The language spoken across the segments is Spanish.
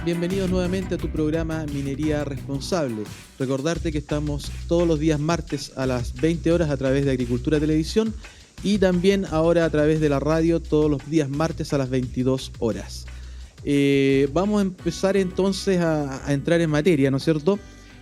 bienvenidos nuevamente a tu programa Minería Responsable. Recordarte que estamos todos los días martes a las 20 horas a través de Agricultura Televisión y también ahora a través de la radio todos los días martes a las 22 horas. Vamos a empezar entonces a entrar en materia, ¿no es cierto?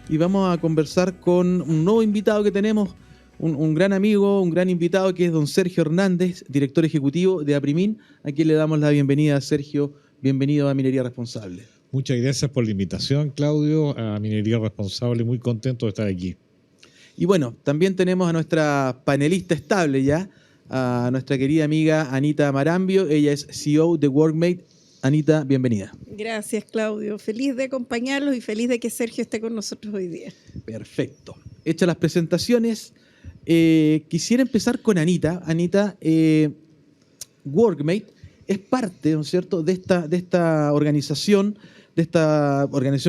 Y vamos a conversar con un nuevo invitado que tenemos, un gran amigo, un gran invitado que es don Sergio Hernández, director ejecutivo de Aprimin, a quien le damos la bienvenida. Sergio, bienvenido a Minería Responsable. Muchas gracias por la invitación, Claudio, a Minería Responsable. Muy contento de estar aquí. Y bueno, también tenemos a nuestra panelista estable ya, a nuestra querida amiga Anita Marambio. Ella es CEO de Workmate. Anita, bienvenida. Gracias, Claudio. Feliz de acompañarlos y feliz de que Sergio esté con nosotros hoy día. Perfecto. Hechas las presentaciones, quisiera empezar con Anita. Anita, Workmate es parte, ¿no es cierto?, de esta organización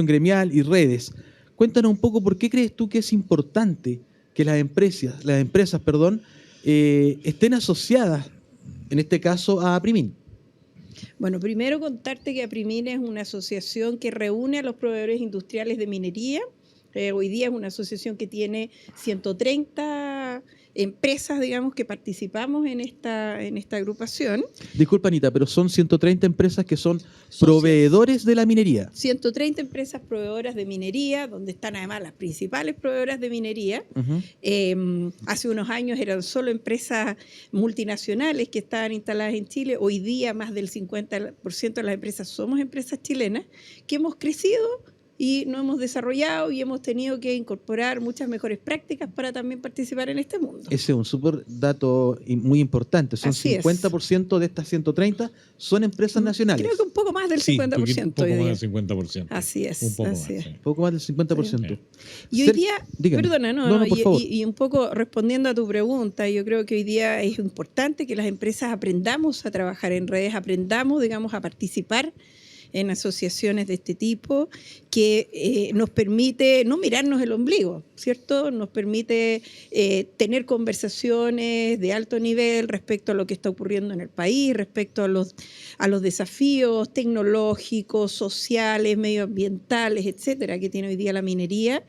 gremial y redes. Cuéntanos un poco por qué crees tú que es importante que las empresas, estén asociadas, en este caso, a Aprimin. Bueno, primero contarte que Aprimin es una asociación que reúne a los proveedores industriales de minería. Hoy día es una asociación que tiene 130 empresas, digamos, que participamos en esta agrupación. Disculpa, Anita, pero son 130 empresas que son proveedores de la minería. 130 empresas proveedoras de minería, donde están además las principales proveedoras de minería. Hace unos años eran solo empresas multinacionales que estaban instaladas en Chile. Hoy día más del 50% de las empresas somos empresas chilenas que hemos crecido y nos hemos desarrollado y hemos tenido que incorporar muchas mejores prácticas para también participar en este mundo. Ese es un súper dato muy importante. Son 50% de estas 130 son empresas nacionales. Creo que un poco más del 50%. Un poco más del 50%. Así es. Un poco así más. es. Un poco más del 50%. Sí. Y hoy día, dígame. Perdona, por favor. Y un poco respondiendo a tu pregunta, yo creo que hoy día es importante que las empresas aprendamos a trabajar en redes, aprendamos, digamos, a participar en asociaciones de este tipo, que nos permite no mirarnos el ombligo, ¿cierto? Nos permite tener conversaciones de alto nivel respecto a lo que está ocurriendo en el país, respecto a los desafíos tecnológicos, sociales, medioambientales, etcétera, que tiene hoy día la minería,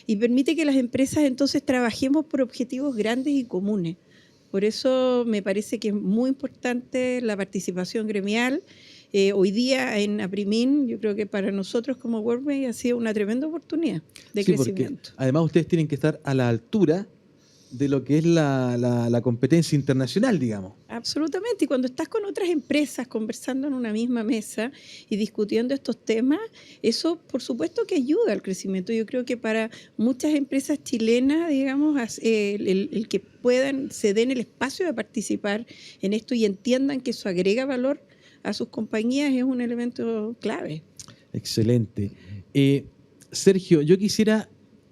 y permite que las empresas entonces trabajemos por objetivos grandes y comunes. Por eso me parece que es muy importante la participación gremial. Hoy día en Aprimin, yo creo que para nosotros como Workmate ha sido una tremenda oportunidad de crecimiento. Porque además ustedes tienen que estar a la altura de lo que es la competencia internacional, digamos. Absolutamente, y cuando estás con otras empresas conversando en una misma mesa y discutiendo estos temas, eso por supuesto que ayuda al crecimiento. Yo creo que para muchas empresas chilenas, digamos, el que se den el espacio de participar en esto y entiendan que eso agrega valor a sus compañías es un elemento clave. Excelente. Sergio, yo quisiera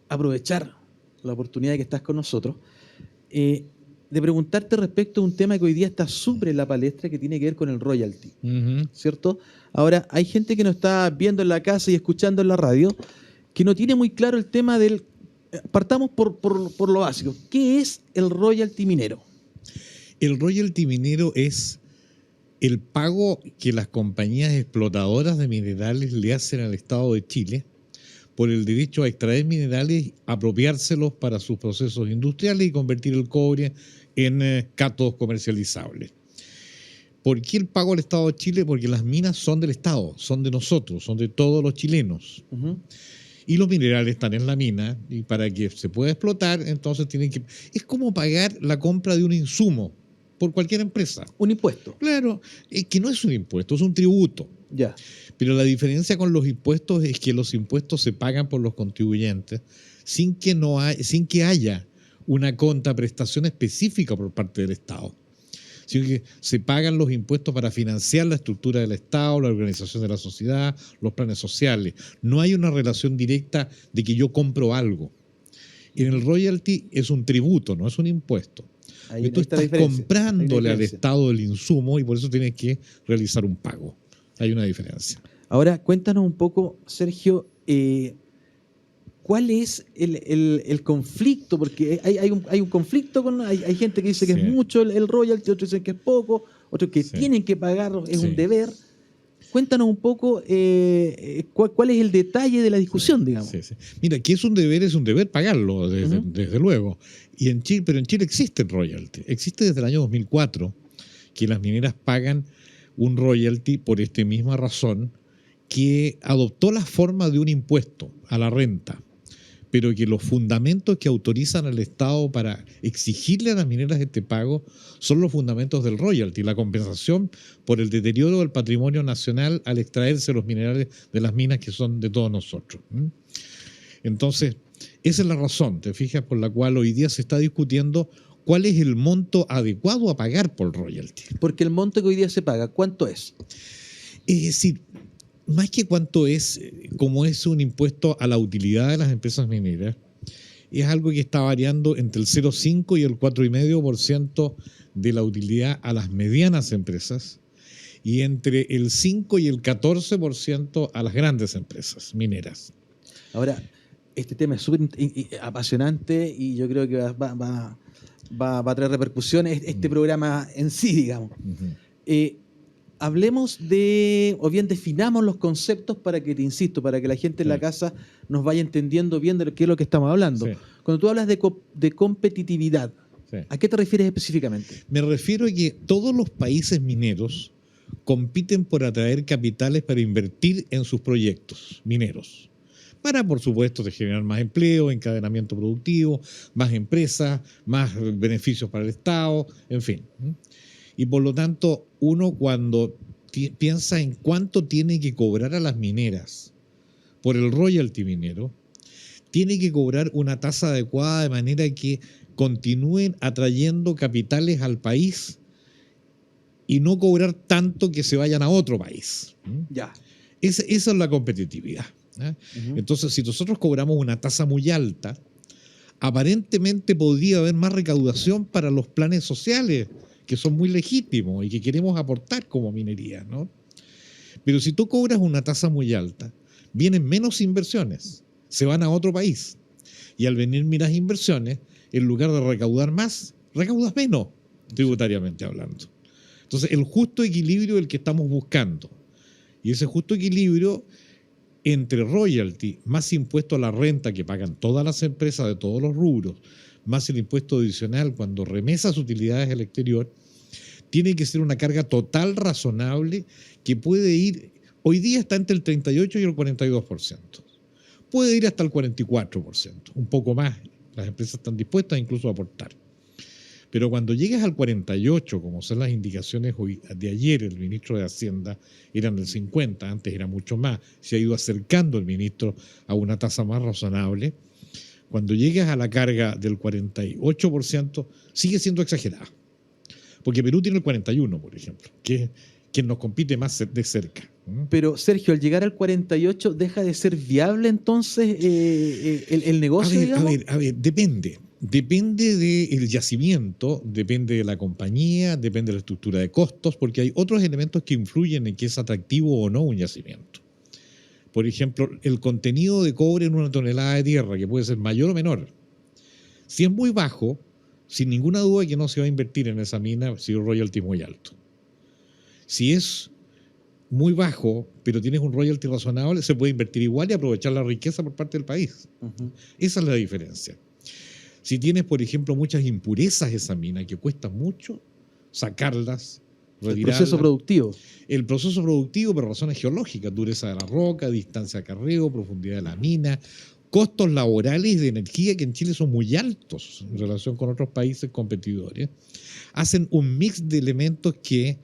aprovechar la oportunidad de que estás con nosotros de preguntarte respecto a un tema que hoy día está súper en la palestra, que tiene que ver con el royalty, ¿cierto? Ahora, hay gente que nos está viendo en la casa y escuchando en la radio que no tiene muy claro el tema del... Partamos por lo básico. ¿Qué es el royalty minero? El royalty minero es el pago que las compañías explotadoras de minerales le hacen al Estado de Chile por el derecho a extraer minerales, apropiárselos para sus procesos industriales y convertir el cobre en cátodos comercializables. ¿Por qué el pago al Estado de Chile? Porque las minas son del Estado, son de nosotros, son de todos los chilenos. Y los minerales están en la mina y para que se pueda explotar, entonces tienen que... Es como pagar la compra de un insumo por cualquier empresa. Un impuesto. Claro, es que no es un impuesto, es un tributo. Ya. Pero la diferencia con los impuestos es que los impuestos se pagan por los contribuyentes sin que haya una contraprestación específica por parte del Estado. Sino que se pagan los impuestos para financiar la estructura del Estado, la organización de la sociedad, los planes sociales. No hay una relación directa de que yo compro algo. En el royalty es un tributo, no es un impuesto. Ahí tú estás comprándole al Estado el insumo y por eso tienes que realizar un pago. Hay una diferencia. Ahora, cuéntanos un poco, Sergio, ¿cuál es el conflicto? Porque hay un conflicto, hay gente que dice que es mucho el royalty, otros dicen que es poco, otros que tienen que pagarlo, es un deber. Cuéntanos un poco cuál es el detalle de la discusión, digamos. Sí, sí. Mira, que es un deber pagarlo, desde luego. Y en Chile, pero en Chile existe el royalty. Existe desde el año 2004 que las mineras pagan un royalty por esta misma razón, que adoptó la forma de un impuesto a la renta, pero que los fundamentos que autorizan al Estado para exigirle a las mineras este pago son los fundamentos del royalty, la compensación por el deterioro del patrimonio nacional al extraerse los minerales de las minas que son de todos nosotros. Entonces, esa es la razón, te fijas, por la cual hoy día se está discutiendo cuál es el monto adecuado a pagar por royalty. Porque el monto que hoy día se paga, ¿cuánto es? Es decir, más que cuánto es, como es un impuesto a la utilidad de las empresas mineras, es algo que está variando entre el 0,5 y el 4,5% de la utilidad a las medianas empresas y entre el 5 y el 14% a las grandes empresas mineras. Ahora, este tema es súper apasionante y yo creo que va a traer repercusiones este programa en sí, digamos. Hablemos o bien definamos los conceptos para que, te insisto, para que la gente en la casa nos vaya entendiendo bien de qué es lo que estamos hablando. Sí. Cuando tú hablas de competitividad, sí, ¿a qué te refieres específicamente? Me refiero a que todos los países mineros compiten por atraer capitales para invertir en sus proyectos mineros. Para, por supuesto, generar más empleo, encadenamiento productivo, más empresas, más beneficios para el Estado, en fin. Y por lo tanto, uno cuando piensa en cuánto tiene que cobrar a las mineras por el royalty minero, tiene que cobrar una tasa adecuada de manera que continúen atrayendo capitales al país y no cobrar tanto que se vayan a otro país. Ya. Esa es la competitividad. Entonces, si nosotros cobramos una tasa muy alta, aparentemente podría haber más recaudación para los planes sociales, que son muy legítimos y que queremos aportar como minería, ¿no? Pero si tú cobras una tasa muy alta, vienen menos inversiones, se van a otro país. Y al venir más inversiones, en lugar de recaudar más, recaudas menos, tributariamente hablando. Entonces, el justo equilibrio es el que estamos buscando. Y ese justo equilibrio entre royalty, más impuesto a la renta que pagan todas las empresas de todos los rubros, más el impuesto adicional cuando remesas utilidades al exterior, tiene que ser una carga total razonable que puede ir, hoy día está entre el 38 y el 42%. Puede ir hasta el 44%, un poco más. Las empresas están dispuestas incluso a aportar. Pero cuando llegues al 48, como son las indicaciones de ayer, el ministro de Hacienda eran del 50, antes era mucho más, se ha ido acercando el ministro a una tasa más razonable. Cuando llegues a la carga del 48%, sigue siendo exagerada. Porque Perú tiene el 41%, por ejemplo, que nos compite más de cerca. Pero, Sergio, al llegar al 48, ¿deja de ser viable entonces el negocio? A ver, depende. Depende del yacimiento, depende de la compañía, depende de la estructura de costos, porque hay otros elementos que influyen en que es atractivo o no un yacimiento. Por ejemplo, el contenido de cobre en una tonelada de tierra, que puede ser mayor o menor. Si es muy bajo, sin ninguna duda que no se va a invertir en esa mina si el royalty es muy alto. Si es muy bajo, pero tienes un royalty razonable, se puede invertir igual y aprovechar la riqueza por parte del país. Esa es la diferencia. Si tienes, por ejemplo, muchas impurezas de esa mina que cuesta mucho sacarlas, retirarlas. El proceso productivo. El proceso productivo por razones geológicas, dureza de la roca, distancia de acarreo, profundidad de la mina, costos laborales de energía que en Chile son muy altos en relación con otros países competidores, hacen un mix de elementos que,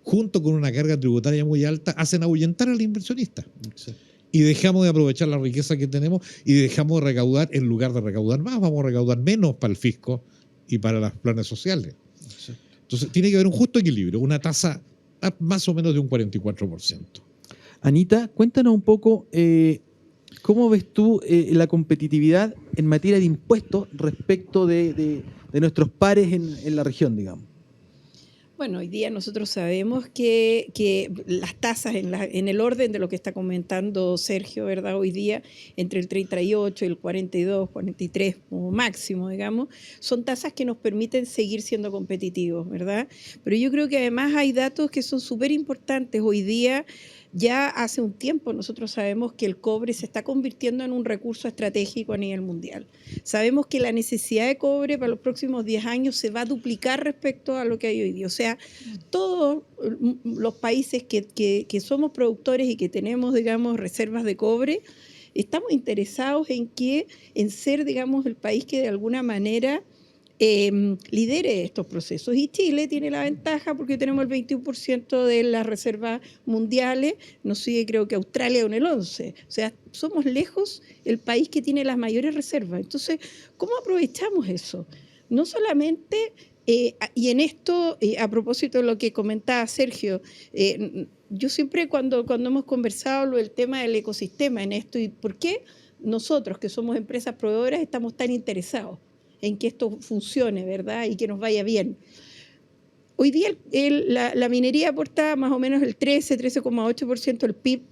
junto con una carga tributaria muy alta, hacen ahuyentar al inversionista. Sí. Y dejamos de aprovechar la riqueza que tenemos y dejamos de recaudar, en lugar de recaudar más, vamos a recaudar menos para el fisco y para los planes sociales. Sí. Entonces, tiene que haber un justo equilibrio, una tasa más o menos de un 44%. Anita, cuéntanos un poco, ¿cómo ves tú la competitividad en materia de impuestos respecto de nuestros pares en la región, digamos? Bueno, hoy día nosotros sabemos que las tasas en el orden de lo que está comentando Sergio, ¿verdad? Hoy día, entre el 38 y el 42, 43 como máximo, digamos, son tasas que nos permiten seguir siendo competitivos, ¿verdad? Pero yo creo que además hay datos que son súper importantes. Hoy día Ya hace un tiempo nosotros sabemos que el cobre se está convirtiendo en un recurso estratégico a nivel mundial. Sabemos que la necesidad de cobre para los próximos 10 años se va a duplicar respecto a lo que hay hoy día. O sea, todos los países que somos productores y que tenemos, digamos, reservas de cobre, estamos interesados en ser, digamos, el país que de alguna manera lidere estos procesos. Y Chile tiene la ventaja porque tenemos el 21% de las reservas mundiales, nos sigue creo que Australia con el 11%. O sea, somos lejos el país que tiene las mayores reservas. Entonces, ¿cómo aprovechamos eso? No solamente, y en esto, a propósito de lo que comentaba Sergio, yo siempre cuando hemos conversado el tema del ecosistema en esto y por qué nosotros que somos empresas proveedoras estamos tan interesados en que esto funcione, ¿verdad? Y que nos vaya bien. Hoy día la minería aporta más o menos el 13,8% del PIB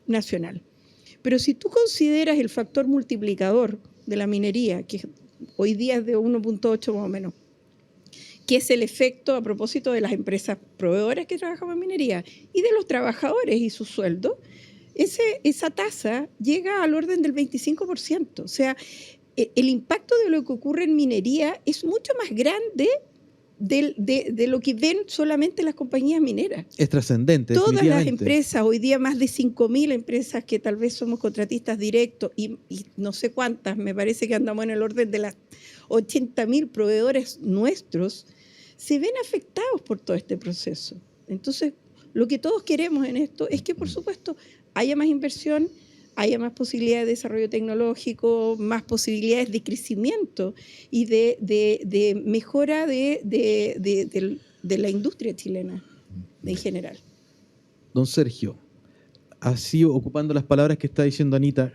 nacional. Pero si tú consideras el factor multiplicador de la minería, que hoy día es de 1,8 más o menos, que es el efecto a propósito de las empresas proveedoras que trabajan en minería y de los trabajadores y sus sueldos, esa tasa llega al orden del 25%. O sea, el impacto de lo que ocurre en minería es mucho más grande de lo que ven solamente las compañías mineras. Es trascendente. Todas las empresas, hoy día más de 5.000 empresas que tal vez somos contratistas directos y no sé cuántas, me parece que andamos en el orden de las 80.000 proveedores nuestros, se ven afectados por todo este proceso. Entonces, lo que todos queremos en esto es que, por supuesto, haya más inversión, haya más posibilidades de desarrollo tecnológico, más posibilidades de crecimiento y de mejora de la industria chilena en general. Don Sergio, así ocupando las palabras que está diciendo Anita,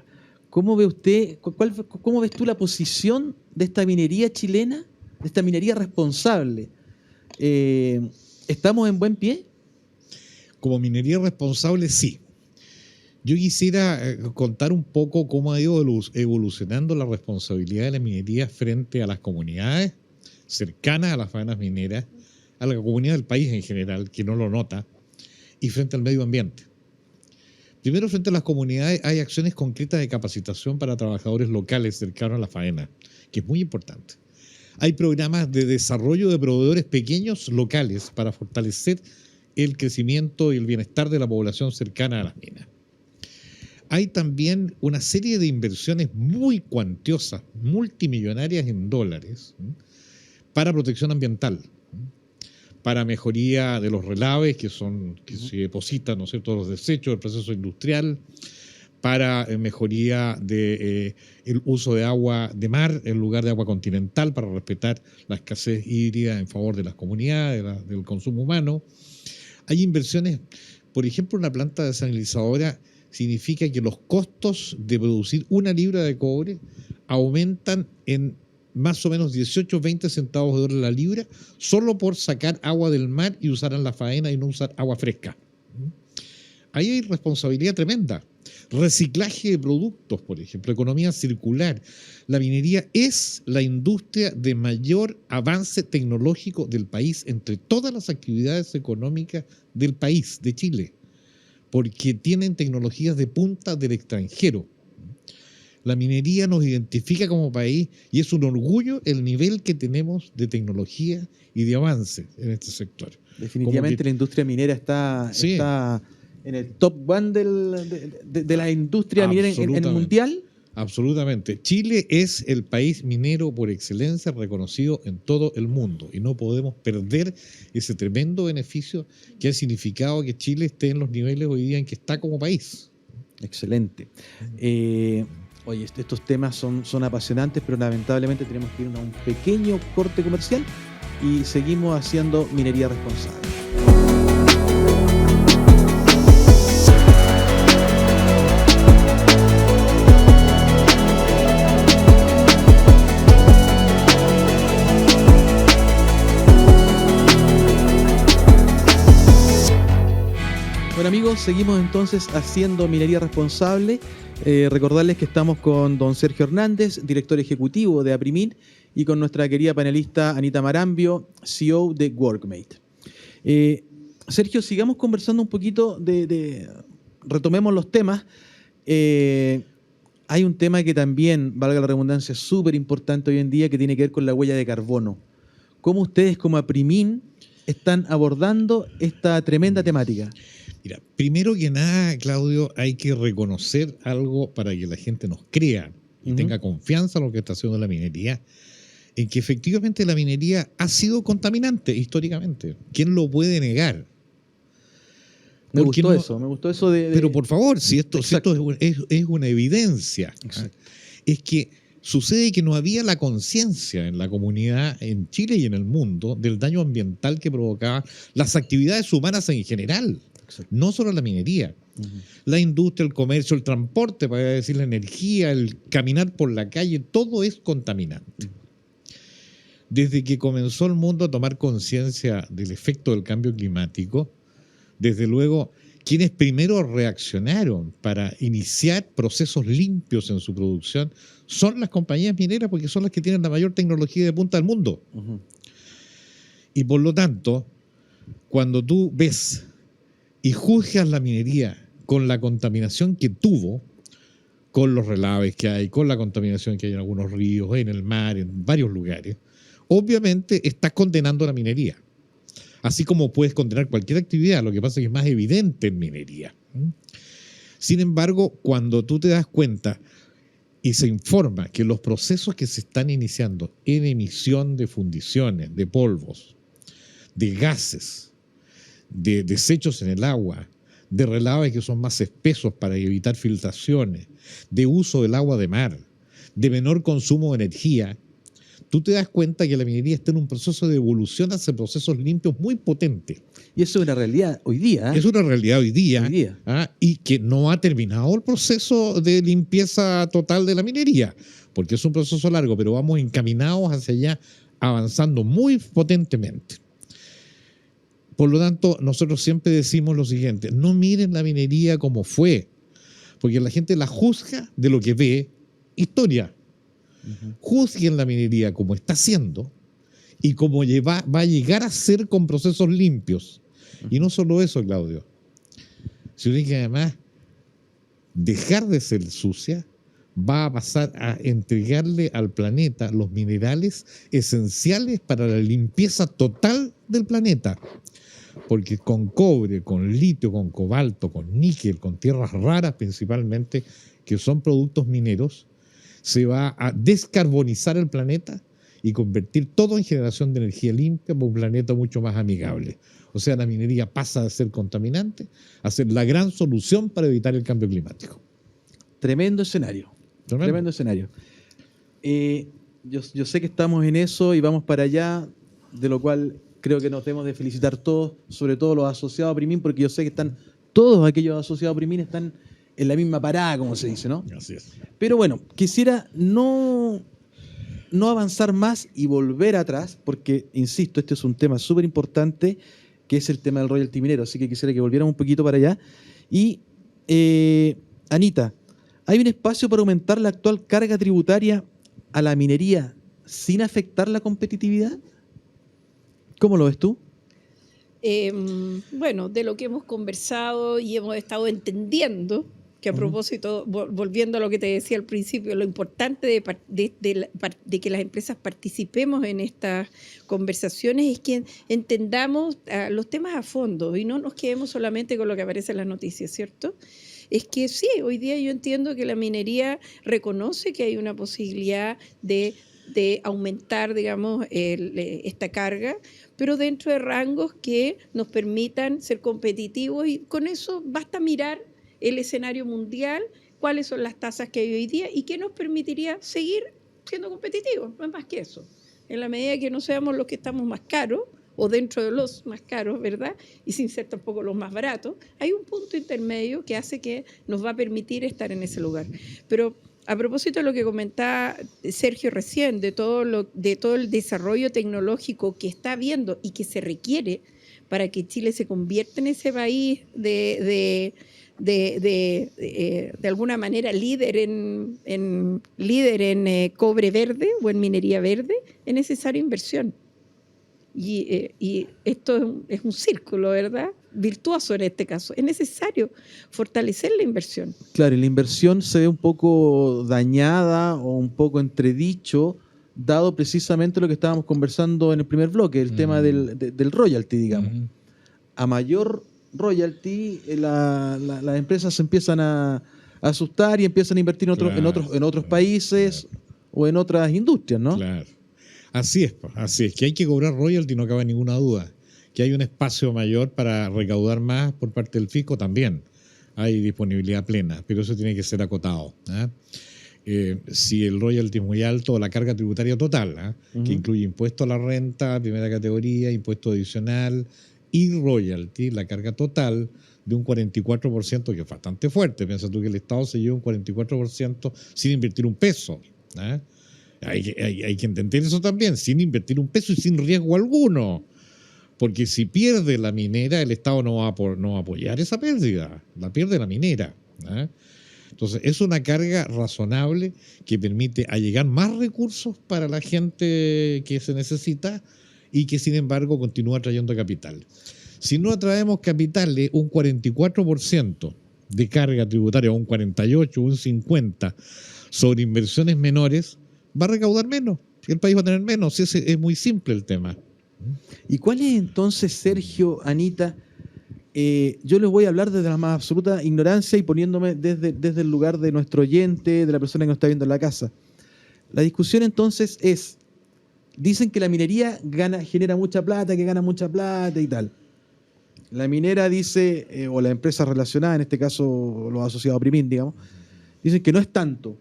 ¿cómo ve usted, cómo ves tú la posición de esta minería chilena, de esta minería responsable? ¿Estamos en buen pie? Como minería responsable, sí. Yo quisiera contar un poco cómo ha ido evolucionando la responsabilidad de la minería frente a las comunidades cercanas a las faenas mineras, a la comunidad del país en general, que no lo nota, y frente al medio ambiente. Primero, frente a las comunidades hay acciones concretas de capacitación para trabajadores locales cercanos a la faena, que es muy importante. Hay programas de desarrollo de proveedores pequeños locales para fortalecer el crecimiento y el bienestar de la población cercana a las minas. Hay también una serie de inversiones muy cuantiosas, multimillonarias en dólares, para protección ambiental, para mejoría de los relaves que se depositan, ¿no es cierto?, los desechos del proceso industrial, para mejoría del uso de agua de mar en lugar de agua continental, para respetar la escasez hídrica en favor de las comunidades, del consumo humano. Hay inversiones, por ejemplo, una planta desalinizadora significa que los costos de producir una libra de cobre aumentan en más o menos 18-20 centavos de dólar la libra solo por sacar agua del mar y usar en la faena y no usar agua fresca. Ahí hay responsabilidad tremenda. Reciclaje de productos, por ejemplo, economía circular. La minería es la industria de mayor avance tecnológico del país entre todas las actividades económicas del país, de Chile, porque tienen tecnologías de punta del extranjero. La minería nos identifica como país y es un orgullo el nivel que tenemos de tecnología y de avance en este sector. Definitivamente la industria minera está en el top one de la industria minera en el mundial. Absolutamente. Chile es el país minero por excelencia reconocido en todo el mundo y no podemos perder ese tremendo beneficio que ha significado que Chile esté en los niveles hoy día en que está como país. Excelente. Oye, estos temas son apasionantes, pero lamentablemente tenemos que ir a un pequeño corte comercial y seguimos haciendo minería responsable. Bueno amigos, seguimos entonces haciendo minería responsable. Recordarles que estamos con don Sergio Hernández, director ejecutivo de Aprimil, y con nuestra querida panelista Anita Marambio, CEO de Workmate. Sergio, sigamos conversando un poquito de retomemos los temas. Hay un tema que también, valga la redundancia, es súper importante hoy en día, que tiene que ver con la huella de carbono. ¿Cómo ustedes como APRIMIN están abordando esta tremenda temática? Mira, primero que nada, Claudio, hay que reconocer algo para que la gente nos crea y tenga confianza en lo que está haciendo la minería, en que efectivamente la minería ha sido contaminante históricamente. ¿Quién lo puede negar? Me gustó eso de... Pero por favor, si esto es una evidencia. Es que sucede que no había la conciencia en la comunidad en Chile y en el mundo del daño ambiental que provocaban las actividades humanas en general. Exacto. No solo la minería. La industria, el comercio, el transporte, para decir la energía, el caminar por la calle, todo es contaminante. Desde que comenzó el mundo a tomar conciencia del efecto del cambio climático, desde luego, quienes primero reaccionaron para iniciar procesos limpios en su producción son las compañías mineras, porque son las que tienen la mayor tecnología de punta del mundo. Y por lo tanto, cuando tú ves y juzgas la minería con la contaminación que tuvo, con los relaves que hay, con la contaminación que hay en algunos ríos, en el mar, en varios lugares, obviamente estás condenando a la minería. Así como puedes condenar cualquier actividad, lo que pasa es que es más evidente en minería. Sin embargo, cuando tú te das cuenta y se informa que los procesos que se están iniciando en emisión de fundiciones, de polvos, de gases, de desechos en el agua, de relaves que son más espesos para evitar filtraciones, de uso del agua de mar, de menor consumo de energía, tú te das cuenta que la minería está en un proceso de evolución hacia procesos limpios muy potentes. Y eso es una realidad hoy día. Es una realidad hoy día. Y que no ha terminado el proceso de limpieza total de la minería, porque es un proceso largo, pero vamos encaminados hacia allá, avanzando muy potentemente. Por lo tanto, nosotros siempre decimos lo siguiente: no miren la minería como fue, porque la gente la juzga de lo que ve historia. Juzguen la minería como está haciendo y como va a llegar a ser con procesos limpios. Y no solo eso, Claudio, sino que además dejar de ser sucia va a pasar a entregarle al planeta los minerales esenciales para la limpieza total del planeta. Porque con cobre, con litio, con cobalto, con níquel, con tierras raras principalmente, que son productos mineros, se va a descarbonizar el planeta y convertir todo en generación de energía limpia por un planeta mucho más amigable. O sea, la minería pasa de ser contaminante a ser la gran solución para evitar el cambio climático. Tremendo escenario. Tremendo escenario. Yo sé que estamos en eso y vamos para allá, de lo cual creo que nos debemos de felicitar todos, sobre todo los asociados a APRIMIN, porque yo sé que están todos aquellos asociados a APRIMIN están en la misma parada, como se dice, ¿no? Así es. Pero bueno, quisiera no avanzar más y volver atrás, porque, insisto, este es un tema súper importante, que es el tema del royalty minero, así que quisiera que volviéramos un poquito para allá. Y, Anita, ¿hay un espacio para aumentar la actual carga tributaria a la minería sin afectar la competitividad? ¿Cómo lo ves tú? Bueno, de lo que hemos conversado y hemos estado entendiendo, que a propósito, volviendo a lo que te decía al principio, lo importante de que las empresas participemos en estas conversaciones es que entendamos los temas a fondo y no nos quedemos solamente con lo que aparece en las noticias, ¿cierto? Es que sí, hoy día yo entiendo que la minería reconoce que hay una posibilidad de aumentar, digamos, esta carga, pero dentro de rangos que nos permitan ser competitivos, y con eso basta mirar el escenario mundial, cuáles son las tasas que hay hoy día y qué nos permitiría seguir siendo competitivos, no es más que eso. En la medida que no seamos los que estamos más caros o dentro de los más caros, ¿verdad? Y sin ser tampoco los más baratos, hay un punto intermedio que hace que nos va a permitir estar en ese lugar. Pero a propósito de lo que comentaba Sergio recién, de todo el desarrollo tecnológico que está habiendo y que se requiere para que Chile se convierta en ese país de alguna manera líder en cobre verde o en minería verde, es necesaria inversión. Y esto es un círculo, ¿verdad? virtuoso en este caso. Es necesario fortalecer la inversión. Claro, y la inversión se ve un poco dañada o un poco entredicho, dado precisamente lo que estábamos conversando en el primer bloque, el tema del royalty, digamos. A mayor royalty, las empresas se empiezan a asustar y empiezan a invertir en otros países o en otras industrias, ¿no? Claro. Así es, que hay que cobrar royalty, no cabe ninguna duda. Que hay un espacio mayor para recaudar más por parte del fisco también. Hay disponibilidad plena, pero eso tiene que ser acotado. Si el royalty es muy alto, la carga tributaria total, que incluye impuesto a la renta, primera categoría, impuesto adicional y royalty, la carga total de un 44%, que es bastante fuerte. Piensa tú que el Estado se lleva un 44% sin invertir un peso. Hay que entender eso también, sin invertir un peso y sin riesgo alguno. Porque si pierde la minera, el Estado no va a apoyar esa pérdida. La pierde la minera. Entonces, es una carga razonable que permite allegar más recursos para la gente que se necesita y que, sin embargo, continúa trayendo capital. Si no atraemos capitales, un 44% de carga tributaria, o un 48%, un 50% sobre inversiones menores, va a recaudar menos. El país va a tener menos. Es muy simple el tema. ¿Y cuál es entonces, Sergio, Anita? Yo les voy a hablar desde la más absoluta ignorancia y poniéndome desde el lugar de nuestro oyente, de la persona que nos está viendo en la casa. La discusión entonces es, dicen que la minería genera mucha plata, que gana mucha plata y tal. La minera dice, o la empresa relacionada, en este caso los asociados a Primin, digamos, dicen que no es tanto.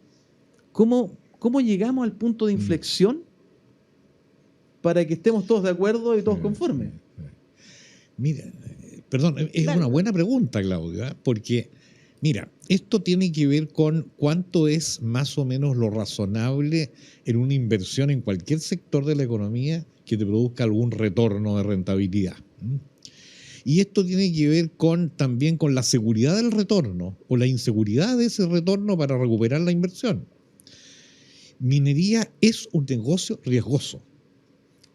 ¿Cómo llegamos al punto de inflexión para que estemos todos de acuerdo y todos conformes? Mira, perdón, es una buena pregunta, Claudio, porque, mira, esto tiene que ver con cuánto es más o menos lo razonable en una inversión en cualquier sector de la economía que te produzca algún retorno de rentabilidad. Y esto tiene que ver también con la seguridad del retorno o la inseguridad de ese retorno para recuperar la inversión. Minería es un negocio riesgoso.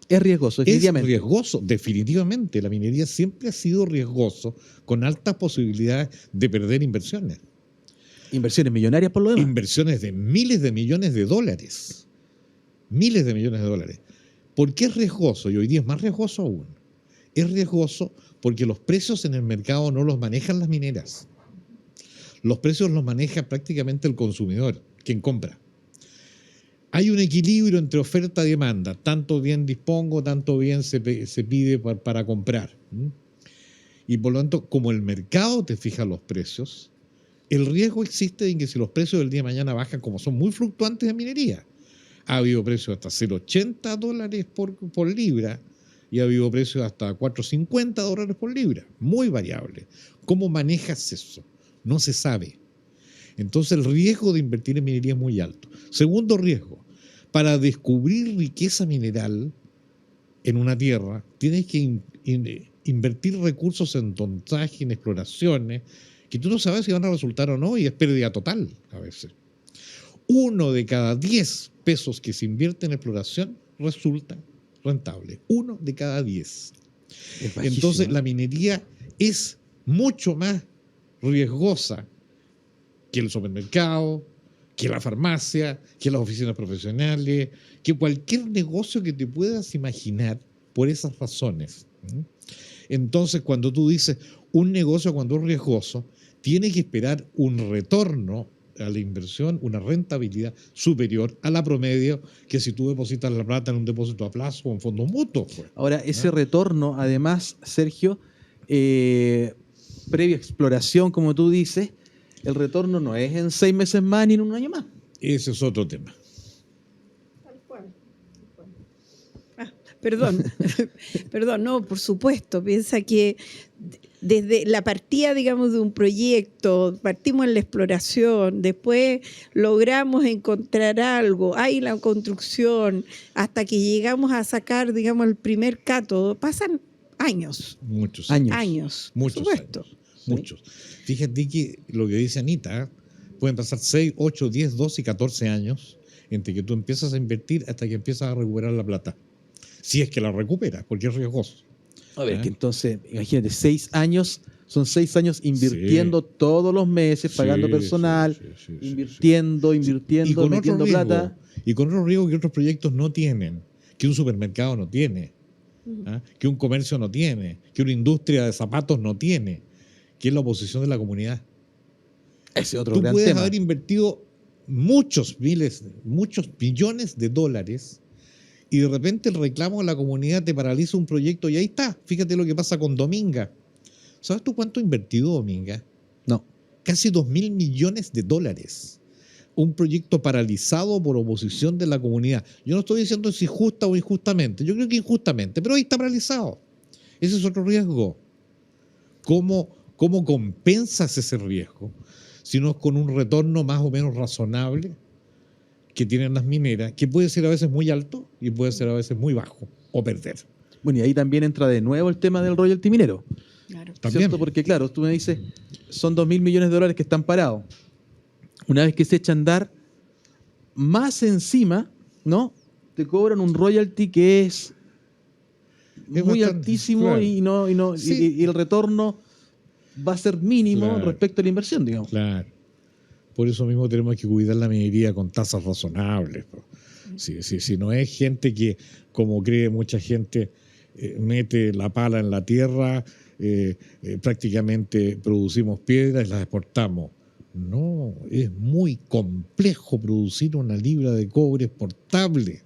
Es riesgoso, definitivamente. Es riesgoso, definitivamente. La minería siempre ha sido riesgoso, con altas posibilidades de perder inversiones. Inversiones millonarias por lo demás. Inversiones de miles de millones de dólares. Miles de millones de dólares. ¿Por qué es riesgoso? Y hoy día es más riesgoso aún. Es riesgoso porque los precios en el mercado no los manejan las mineras. Los precios los maneja prácticamente el consumidor, quien compra. Hay un equilibrio entre oferta y demanda. Tanto bien dispongo, tanto bien se pide para comprar. Y por lo tanto, como el mercado te fija los precios, el riesgo existe en que si los precios del día de mañana bajan, como son muy fluctuantes en minería, ha habido precios hasta $0.80 por libra y ha habido precios hasta $4.50 por libra. Muy variable. ¿Cómo manejas eso? No se sabe. Entonces el riesgo de invertir en minería es muy alto. Segundo riesgo, para descubrir riqueza mineral en una tierra, tienes que invertir recursos en tontaje, en exploraciones, que tú no sabes si van a resultar o no y es pérdida total a veces. 1 de cada 10 pesos que se invierte en exploración resulta rentable. 1 de cada 10. Entonces la minería es mucho más riesgosa que el supermercado, que la farmacia, que las oficinas profesionales, que cualquier negocio que te puedas imaginar por esas razones. Entonces, cuando tú dices un negocio cuando es riesgoso, tiene que esperar un retorno a la inversión, una rentabilidad superior a la promedio que si tú depositas la plata en un depósito a plazo o en fondos mutuos. Pues. Ahora, ese retorno, además, Sergio, previa exploración, como tú dices, el retorno no es en 6 meses más ni en un año más. Ese es otro tema. Tal cual. Perdón, no, por supuesto. Piensa que desde la partida, digamos, de un proyecto, partimos en la exploración, después logramos encontrar algo, hay la construcción, hasta que llegamos a sacar, digamos, el primer cátodo, pasan años. Muchos años. Muchos por supuesto. años. Muchos. Fíjate que lo que dice Anita, pueden pasar 6, 8, 10, 12 y 14 años entre que tú empiezas a invertir hasta que empiezas a recuperar la plata. Si es que la recuperas, porque es riesgoso. A ver, que entonces, imagínate, 6 años, son 6 años invirtiendo todos los meses, pagando personal, invirtiendo, y con metiendo otro riesgo, plata. Y con otros riesgos que otros proyectos no tienen, que un supermercado no tiene, que un comercio no tiene, que una industria de zapatos no tiene, que es la oposición de la comunidad. Ese otro Tú gran puedes tema. haber invertido muchos millones de dólares y de repente el reclamo de la comunidad te paraliza un proyecto y ahí está. Fíjate lo que pasa con Dominga. ¿Sabes tú cuánto ha invertido Dominga? No. Casi 2.000 millones de dólares. Un proyecto paralizado por oposición de la comunidad. Yo no estoy diciendo si justa o injustamente. Yo creo que injustamente, pero ahí está paralizado. Ese es otro riesgo. ¿Cómo compensas ese riesgo? Si no es con un retorno más o menos razonable que tienen las mineras, que puede ser a veces muy alto y puede ser a veces muy bajo, o perder. Bueno, y ahí también entra de nuevo el tema del royalty minero. Claro. También. ¿Cierto? Porque claro, tú me dices, son 2.000 millones de dólares que están parados. Una vez que se echa a andar, más encima, ¿no? Te cobran un royalty que es muy bastante, altísimo, claro. y el retorno va a ser mínimo Claro. respecto a la inversión, digamos. Claro. Por eso mismo tenemos que cuidar la minería con tasas razonables. Si no es gente que, como cree mucha gente, mete la pala en la tierra, prácticamente producimos piedras y las exportamos. No, es muy complejo producir una libra de cobre exportable.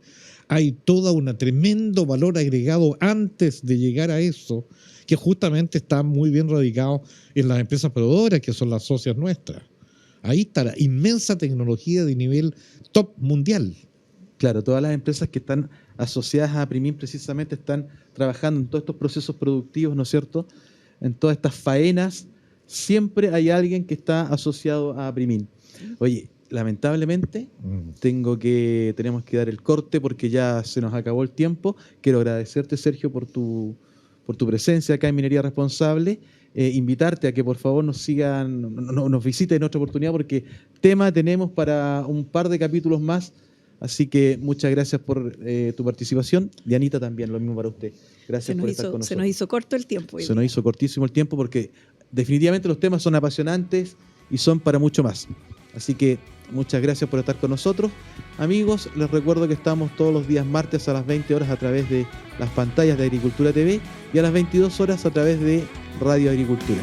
Hay todo un tremendo valor agregado antes de llegar a eso, que justamente está muy bien radicado en las empresas proveedoras, que son las socias nuestras. Ahí está la inmensa tecnología de nivel top mundial. Claro, todas las empresas que están asociadas a Primin precisamente están trabajando en todos estos procesos productivos, ¿no es cierto? En todas estas faenas, siempre hay alguien que está asociado a Primin. Oye, lamentablemente tenemos que dar el corte porque ya se nos acabó el tiempo. Quiero agradecerte, Sergio, por tu presencia acá en Minería Responsable. Invitarte a que por favor nos visiten en otra oportunidad porque tema tenemos para un par de capítulos más. Así que muchas gracias por tu participación. Dianita también, lo mismo para usted. Gracias por estar con nosotros. Se nos hizo corto el tiempo. Se nos hizo cortísimo el tiempo porque definitivamente los temas son apasionantes y son para mucho más. Así que muchas gracias por estar con nosotros. Amigos, les recuerdo que estamos todos los días martes a las 20 horas a través de las pantallas de Agricultura TV y a las 22 horas a través de Radio Agricultura.